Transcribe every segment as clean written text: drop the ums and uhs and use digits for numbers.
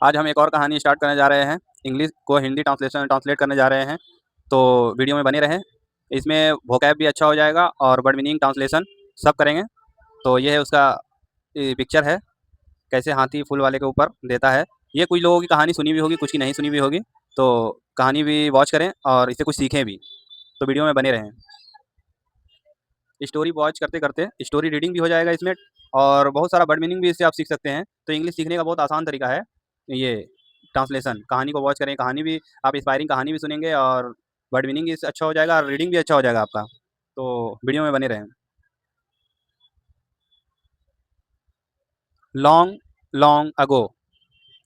आज हम एक और कहानी स्टार्ट करने जा रहे हैं। इंग्लिश को हिंदी ट्रांसलेट करने जा रहे हैं, तो वीडियो में बने रहें। इसमें वोकैब भी अच्छा हो जाएगा और वर्ड मीनिंग ट्रांसलेशन सब करेंगे। तो ये है उसका पिक्चर है, कैसे हाथी फूल वाले के ऊपर देता है। ये कुछ लोगों की कहानी सुनी भी होगी, कुछ की नहीं सुनी भी होगी, तो कहानी भी वॉच करें और इससे कुछ सीखें भी। तो वीडियो में बने रहें। स्टोरी वॉच करते करते स्टोरी रीडिंग भी हो जाएगा इसमें, और बहुत सारा वर्ड मीनिंग भी इससे आप सीख सकते हैं। तो इंग्लिश सीखने का बहुत आसान तरीका है ये ट्रांसलेशन। कहानी को वॉच करें, कहानी भी आप इंस्पायरिंग कहानी भी सुनेंगे और वर्ड मीनिंग भी अच्छा हो जाएगा और रीडिंग भी अच्छा हो जाएगा आपका। तो वीडियो में बने रहें। Long long ago.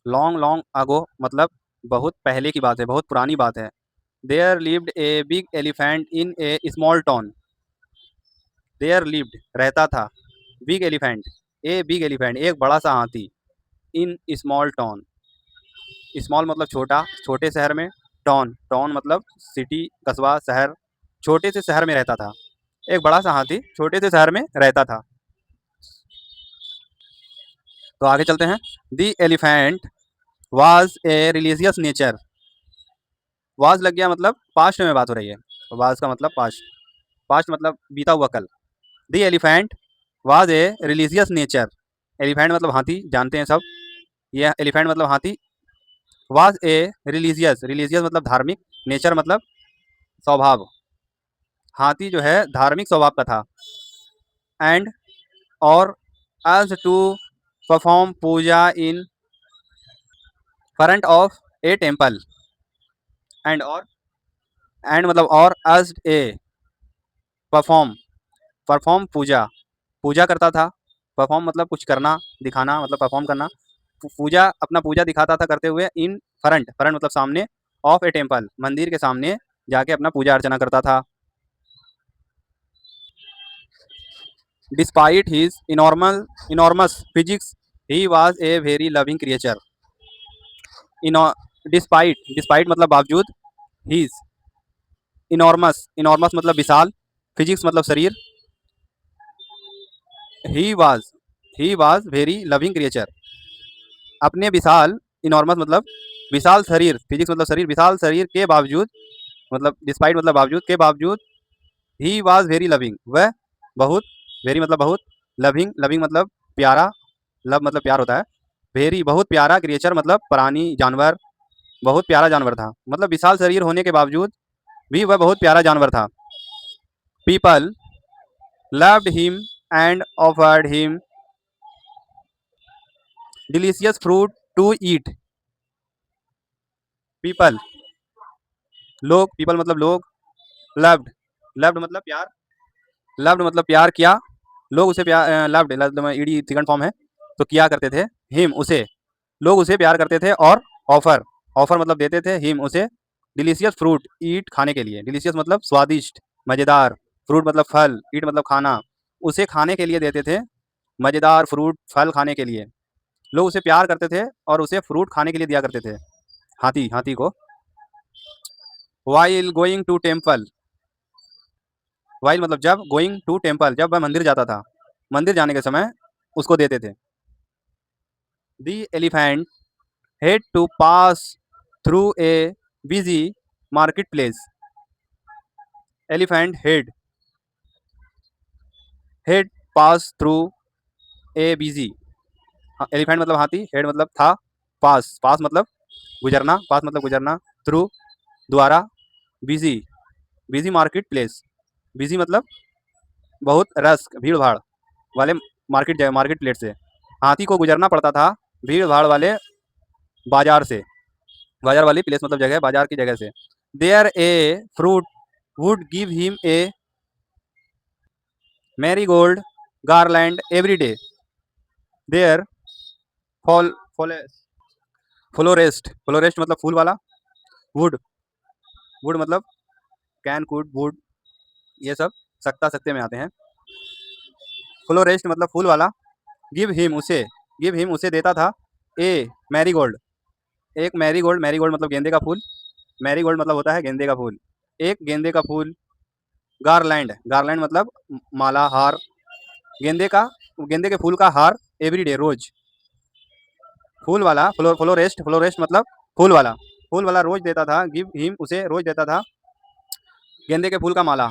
Long long ago मतलब बहुत पहले की बात है, बहुत पुरानी बात है। There lived a big elephant in a small town. There lived रहता था, big elephant a big elephant एक बड़ा सा हाथी, इन स्मॉल टाउन। स्मॉल मतलब छोटा, छोटे शहर में। टाउन टाउन मतलब सिटी, कस्बा, शहर। छोटे से शहर में रहता था। एक बड़ा सा हाथी छोटे से शहर में रहता था। तो आगे चलते हैं। The elephant was a religious nature. Was लग गया मतलब पास्ट में बात हो रही है। वाज का मतलब पास्ट, पास्ट मतलब बीता हुआ कल। The elephant was a religious nature. Elephant मतलब हाथी, जानते हैं सब। यह एलिफेंट मतलब हाथी। वाज ए रिलीजियस, रिलीजियस मतलब धार्मिक, नेचर मतलब स्वभाव। हाथी जो है धार्मिक स्वभाव का था। एंड और as to perform puja in front of a temple. And और, एंड मतलब और, as a perform, perform puja, पूजा करता था। परफॉर्म मतलब कुछ करना, दिखाना मतलब परफॉर्म करना। पूजा, अपना पूजा दिखाता था करते हुए। इन फ्रंट, फ्रंट मतलब सामने, ऑफ ए टेम्पल मंदिर के सामने जाके अपना पूजा अर्चना करता था। Despite his enormous physics he was a very loving creature. Despite, despite मतलब बावजूद, हीज इनॉर्मस, इनॉर्मस मतलब विशाल, फिजिक्स मतलब शरीर। He was, he was very loving creature, अपने विशाल, इनॉर्मस मतलब विशाल शरीर, फिजिक्स मतलब शरीर, विशाल शरीर के बावजूद, मतलब डिस्पाइट मतलब बावजूद, के बावजूद। ही वाज वेरी लविंग, वह बहुत, वेरी मतलब बहुत, लविंग, लविंग मतलब प्यारा, लव मतलब प्यार होता है। वेरी बहुत प्यारा, क्रिएचर मतलब प्राणी, जानवर, बहुत प्यारा जानवर था। मतलब विशाल शरीर होने के बावजूद भी वह बहुत प्यारा जानवर था। People loved him and offered him delicious fruit to eat. People लोग, पीपल मतलब लोग। लव्ड, लव्ड मतलब प्यार, लव्ड मतलब प्यार किया। लोग उसे प्यार, लव्ड मतलब ईडी सेकंड फॉर्म है, तो किया करते थे। हिम उसे, लोग उसे प्यार करते थे। और ऑफर, ऑफर मतलब देते थे, हिम उसे डिलीशियस फ्रूट, ईट खाने के लिए। डिलीशियस मतलब स्वादिष्ट, मज़ेदार। फ्रूट मतलब फल, ईट मतलब खाना, उसे खाने के लिए देते थे। मज़ेदार फ्रूट, फल खाने के लिए लोग उसे प्यार करते थे और उसे फ्रूट खाने के लिए दिया करते थे, हाथी, हाथी को। While going to temple, while मतलब जब, गोइंग टू टेम्पल जब वह मंदिर जाता था, मंदिर जाने के समय उसको देते थे। दी elephant had to pass through a busy marketplace. Elephant had pass through a busy, elephant मतलब हाथी, हेड मतलब था, पास, पास मतलब गुजरना, पास मतलब गुजरना, थ्रू द्वारा, busy, busy market place, busy मतलब बहुत रस, भीड़ भाड़ वाले मार्केट, मार्केट प्लेस से हाथी को गुजरना पड़ता था, भीड़ भाड़ वाले बाजार से। बाजार वाली प्लेस मतलब जगह, बाजार की जगह से। There a fruit would give him a marigold garland every day. There fall, florist, florist मतलब फूल वाला। वुड, वुड मतलब कैन, कुड, वुड, ये सब सकता सकते में आते हैं। फ्लोरेस्ट मतलब फूल वाला। गिव हिम उसे, गिव हिम उसे देता था। ए मैरीगोल्ड, एक मैरीगोल्ड, मैरीगोल्ड मतलब गेंदे का फूल, मैरीगोल्ड मतलब होता है गेंदे का फूल, एक गेंदे का फूल। गारलैंड, गारलैंड मतलब माला, हार, गेंदे का, गेंदे के फूल का हार। एवरी डे रोज। फूल वाला, फ्लोरेस्ट, फ्लोरेस्ट मतलब फूल वाला, फूल वाला रोज देता था, गिव हिम उसे रोज देता था गेंदे के फूल का माला।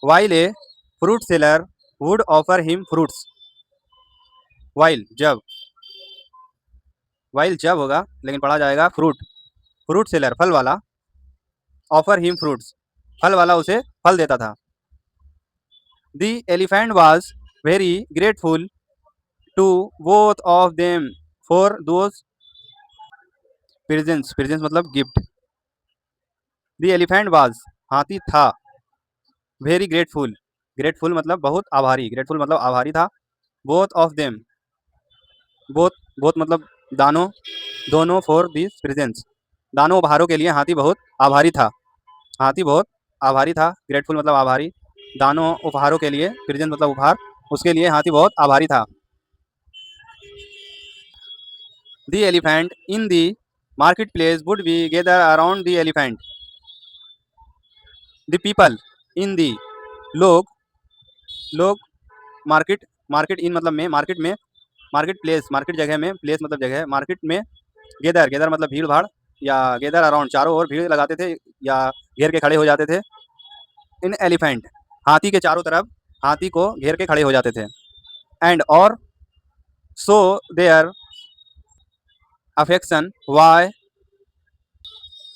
While a fruit seller would offer him fruits. While जब, वाइल जब होगा लेकिन पढ़ा जाएगा फ्रूट, फ्रूट सेलर फल वाला, ऑफर हिम फ्रूट्स फल वाला उसे फल देता था। The elephant was very grateful to both of them for those presents, presents मतलब गिफ्ट। द एलिफेंट वाज हाथी था, वेरी ग्रेटफुल, ग्रेटफुल मतलब बहुत आभारी, ग्रेटफुल मतलब आभारी था। Both of them, both, both मतलब दानों, दोनों फॉर दिस प्रेजेंट्स, दानों उपहारों के लिए हाथी बहुत आभारी था, हाथी बहुत आभारी था, ग्रेटफुल मतलब आभारी, दानों उपहारों के लिए, प्रेजेंट मतलब उपहार, उसके लिए हाथी बहुत आभारी था। The elephant in the market place would be gather around the elephant. The people in the, लोग, लोग मार्केट, मार्केट इन मतलब में, मार्केट में, मार्केट प्लेस मार्केट जगह में, प्लेस मतलब जगह, मार्केट में गेदर, गेदर मतलब भीड़ भाड़, या गेदर अराउंड चारों ओर भीड़ लगाते थे या घेर के खड़े हो जाते थे। इन एलिफेंट हाथी के चारों तरफ, हाथी को घेर के खड़े हो जाते थे। एंड और so their affection by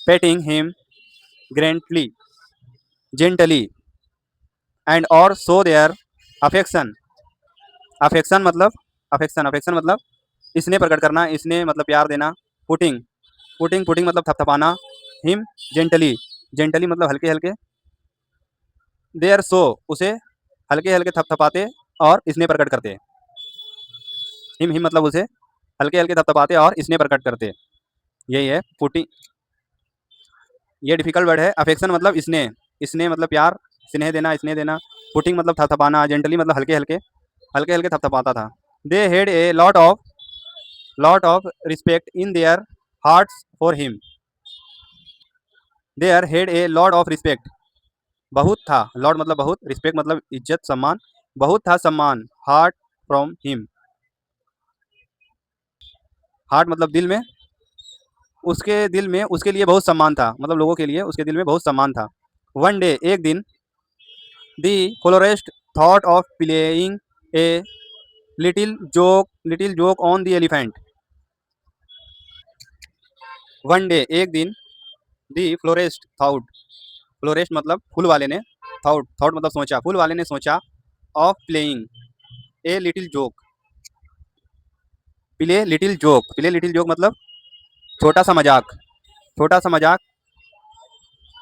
patting him gently, gently, and और सो देयर अफेक्शन, अफेक्शन मतलब, अफेक्शन, अफेक्शन मतलब इसने प्रकट करना, इसने मतलब प्यार देना। पुटिंग, पुटिंग, पुटिंग मतलब थपथपाना। हिम जेंटली, जेंटली मतलब हल्के हल्के। देयर सो उसे हल्के हल्के थपथपाते और इसने प्रकट करते। हिम, हिम मतलब उसे हल्के हल्के थपथपाते और इसने प्रकट करते, यही है पुटिंग। ये डिफिकल्ट वर्ड है। अफेक्शन मतलब इसने, इसने मतलब प्यार, स्नेह देना, स्नेह देना। पुटिंग मतलब थपथपाना, जेंटली मतलब हल्के हल्के, हल्के हल्के थपथपाता था। They had a lot of respect in their hearts for him. There had a lot of respect, बहुत था, लॉट मतलब बहुत, रिस्पेक्ट मतलब इज्जत सम्मान, बहुत था सम्मान, हार्ट फ्रॉम हिम, हार्ट मतलब दिल में, उसके दिल में उसके लिए बहुत सम्मान था, मतलब लोगों के लिए उसके दिल में बहुत सम्मान था। वन डे एक दिन, the florist thought of playing a little joke on the elephant. One day एक दिन, दी फ्लोरेस्ट थाउट, फ्लोरेस्ट मतलब फूल वाले ने, थाउट, थाउट मतलब सोचा, फूल वाले ने सोचा, of playing a little joke, play little joke, play little joke मतलब छोटा सा मजाक, छोटा सा मजाक।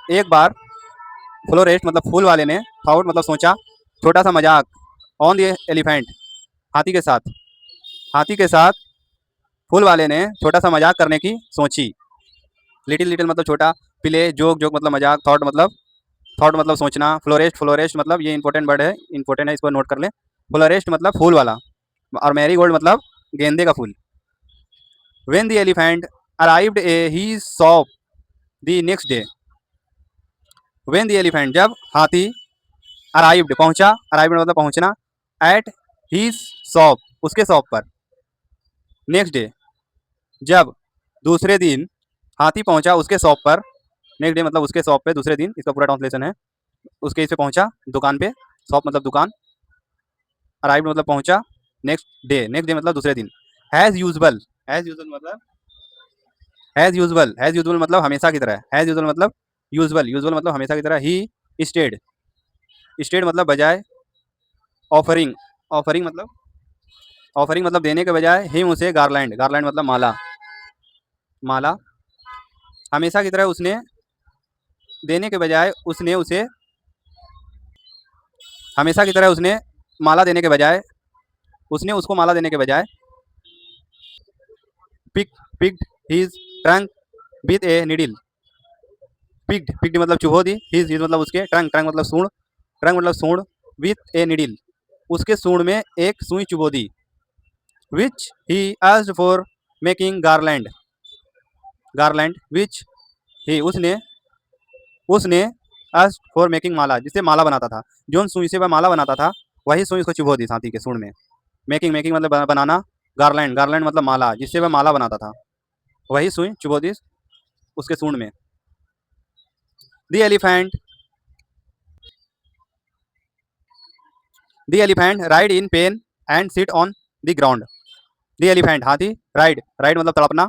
एक बार फ्लोरेस्ट मतलब फूल वाले ने, थाउट मतलब सोचा, छोटा सा मजाक, ऑन द एलिफेंट हाथी के साथ, हाथी के साथ फूल वाले ने छोटा सा मजाक करने की सोची। लिटिल, लिटिल मतलब छोटा, प्ले जोक, जोक मतलब मजाक, थॉट मतलब सोचना, फ्लोरेस्ट, फ्लोरेस्ट मतलब ये इंपॉर्टेंट वर्ड है, इंपॉर्टेंट है, इसको नोट कर ले। फ्लोरेस्ट मतलब फूल वाला, और मैरी गोल्ड मतलब गेंदे का फूल। When the elephant arrived a he saw the next day. When the elephant जब हाथी, अराइव्ड पहुंचा, अराइव्ड मतलब पहुंचना, एट हीज शॉप उसके शॉप पर, नेक्स्ट डे जब दूसरे दिन हाथी पहुंचा उसके शॉप पर, नेक्स्ट डे मतलब उसके शॉप पे दूसरे दिन, इसका पूरा ट्रांसलेशन है। उसके इस पे पहुंचा दुकान पे, शॉप मतलब दुकान, अराइव्ड मतलब पहुंचा, नेक्स्ट डे मतलब दूसरे दिन। हैज यूजुअल, हैज यूजुअल मतलब, हैज यूजुअल, हैज यूजुअल मतलब हमेशा की तरह, हैज यूजुअल मतलब यूजुअल, यूजुअल मतलब हमेशा की तरह। ही स्टेड, स्टेड मतलब बजाय, ऑफरिंग, ऑफरिंग मतलब, ऑफरिंग मतलब देने के बजाय, हिम उसे गारलैंड, गारलैंड मतलब माला, माला, हमेशा की तरह उसने, देने के बजाय उसने उसे, हमेशा की तरह उसने माला देने के बजाय, उसने उसको माला देने के बजाय, pick picked his trunk with a needle. Picked, picked मतलब चुभो दी, हिज मतलब उसके, ट्रंक, ट्रंक मतलब सूंड, ट्रंक मतलब सूंड, विथ ए नीडल उसके सूंड में एक सुई चुभो दी। Which he asked for making garland, garland which he उसने, उसने आस्क्ड फॉर मेकिंग माला जिससे माला बनाता था, जो सुई से वह माला बनाता था वही सुई उसको चुभो दी हाथी के सूंड में। मेकिंग मेकिंग मतलब बनाना, गार्लैंड गार्लैंड मतलब माला, जिससे वह माला बनाता था, वही सुई चुबो दी उसके सूंड में। The elephant the elephant ride in pain and sit on the ground. The elephant हाथी, राइड राइड मतलब तड़पना,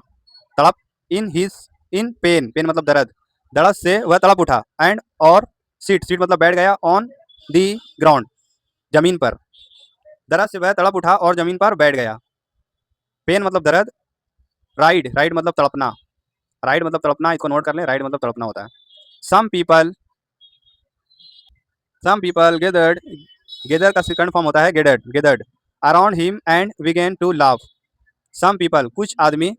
तड़प, in his in pain pain मतलब दर्द, दर्द से वह तड़प उठा, एंड और सीट सीट मतलब बैठ गया, ऑन दी ग्राउंड जमीन पर, दर्द से वह तड़प उठा और जमीन पर बैठ गया। पेन मतलब दर्द, राइड राइड मतलब तड़पना, राइड मतलब तड़पना, इसको नोट कर लें, राइड मतलब तड़पना होता है। Some people some people gathered, gather का सेकंड फॉर्म होता है gathered gathered, around him and began to laugh. Some people कुछ आदमी,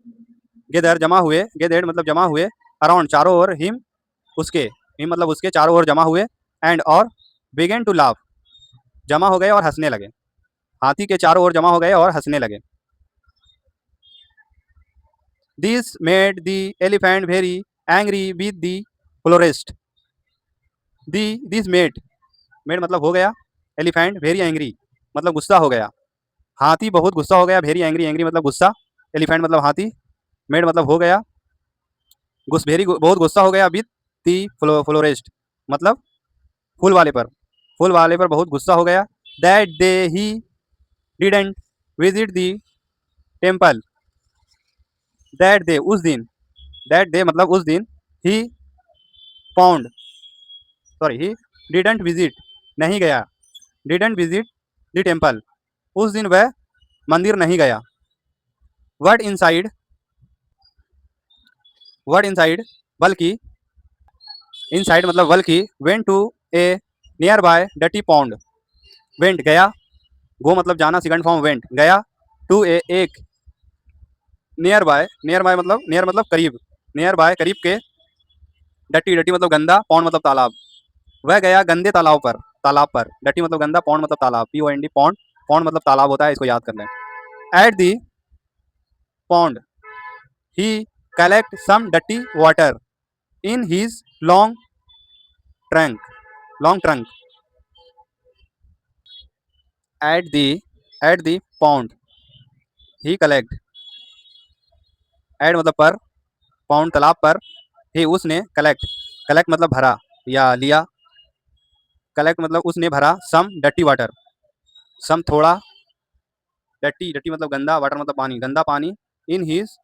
गेदर जमा हुए, गेदर्ड मतलब जमा हुए, अराउंड चारों ओर, हिम उसके, हिम मतलब उसके चारों ओर जमा हुए, एंड और बिगेन टू लाफ जमा हो गए और हंसने लगे, हाथी के चारों ओर जमा हो गए और हंसने लगे। This made the elephant very angry with the florist. The this made made मतलब हो गया, एलिफेंट वेरी एंग्री मतलब गुस्सा हो गया, हाथी बहुत गुस्सा हो गया, वेरी एंग्री एंग्री मतलब गुस्सा, एलिफेंट मतलब हाथी, मेड मतलब हो गया, बहुत गुस्सा हो गया, विद दी फ्लोरिस्ट मतलब फूल वाले पर, फूल वाले पर बहुत गुस्सा हो गया। That they he didn't visit the temple. That they उस दिन, दैट डे मतलब उस दिन, he found, sorry he didn't visit नहीं गया, डिडेंट विजिट द टेम्पल उस दिन वह मंदिर नहीं गया। वर्ड इनसाइड, वर्ड इनसाइड बल्कि, इनसाइड मतलब बल्कि, went to a nearby डटी पॉन्ड। वेंट गया, गो मतलब जाना, सेकंड फॉर्म वेंट गया, टू ए एक, नियर बाय मतलब नियर मतलब करीब, नियर बाय करीब के, डटी डटी मतलब गंदा, पौंड मतलब तालाब, वह गया गंदे तालाब पर, तालाब पर, डटी मतलब गंदा, पौंड मतलब तालाब, P O N D pond, pond मतलब तालाब होता है, इसको याद कर लें। At the pond he collect some डटी water in his trunk long trunk. At the at the pond he collect, at मतलब पर, पौंड तालाब पर, ही उसने, कलेक्ट कलेक्ट मतलब भरा या लिया, कलेक्ट मतलब उसने भरा, सम डटी वाटर, सम थोड़ा, डटी डटी मतलब गंदा, वाटर मतलब पानी, गंदा पानी, इन हिज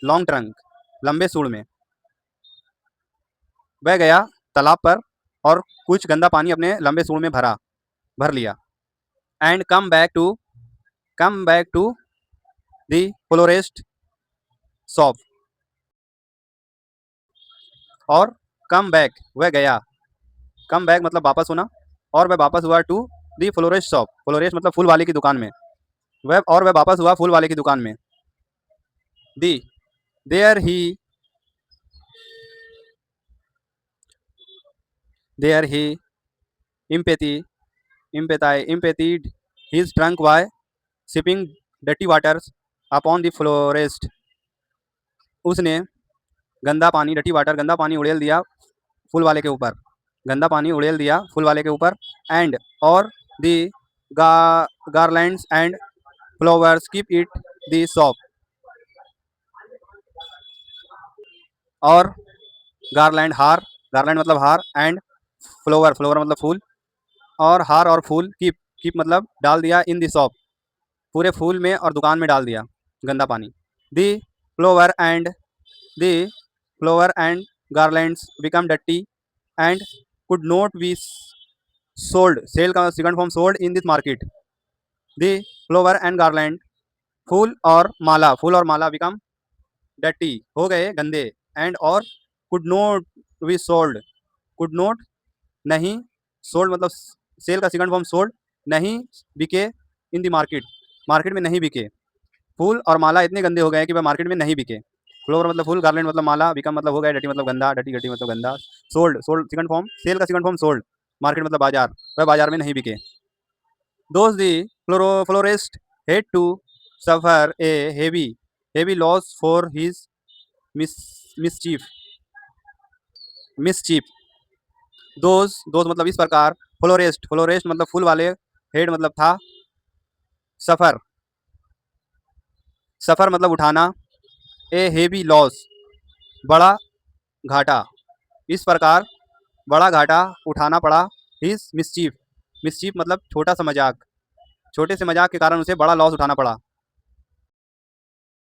लॉन्ग ट्रंक लंबे सूढ़ में, वह गया तालाब पर और कुछ गंदा पानी अपने लंबे सूढ़ में भर लिया। And come back to the florist shop, और कम बैक वह गया, कम बैक मतलब वापस होना, और वह वापस हुआ टू दी फ्लोरेस्ट शॉप, फ्लोरेस्ट मतलब फूल वाले की दुकान में, वह वापस हुआ फूल वाले की दुकान में। The there he there he emptied impathied his trunk by sipping dirty waters upon the forest। उसने गंदा पानी, डटी वाटर गंदा पानी उड़ेल दिया फूल वाले के ऊपर, गंदा पानी उड़ेल दिया फूल वाले के ऊपर, एंड और the garlands and flowers keep it the shop, और गार्लैंड हार, गार्लैंड मतलब हार, एंड फ्लावर फ्लावर मतलब फूल, और हार और फूल, कीप मतलब डाल दिया, इन दी शॉप पूरे फूल में और दुकान में डाल दिया गंदा पानी। The flower and the flower and garlands become डट्टी and could not be sold, sell का second form sold in this market. The flower and garland फूल और माला बिकम डट्टी हो गए गंदे, एंड और could not be sold, could not नहीं, सोल्ड मतलब सेल का सेकंड फॉर्म सोल्ड, नहीं बिके, इन दी मार्केट मार्केट में नहीं बिके, फूल और माला इतने गंदे हो गए कि वह मार्केट में नहीं बिके। फ्लोवर मतलब फूल, गार्लैंड मतलब माला, बिकम मतलब हो गया, डटी मतलब गंदा, डटी डटी मतलब गंदा, sold sold second form, cell का सेकंड फॉर्म सोल्ड, मार्केट मतलब बाजार, वह बाजार में नहीं बिके। Those the florist head to suffer A heavy loss for his mischief mischief. Those मतलब इस प्रकार, फ्लोरेस्ट फ्लोरेस्ट मतलब फूल वाले, हेड मतलब था, सफर सफ़र मतलब उठाना। ए हेवी लॉस, बड़ा घाटा। इस प्रकार बड़ा घाटा उठाना पड़ा। हिज मिस्चीफ, मिस्चीफ मतलब छोटा सा मजाक, छोटे से मजाक के कारण उसे बड़ा लॉस उठाना पड़ा।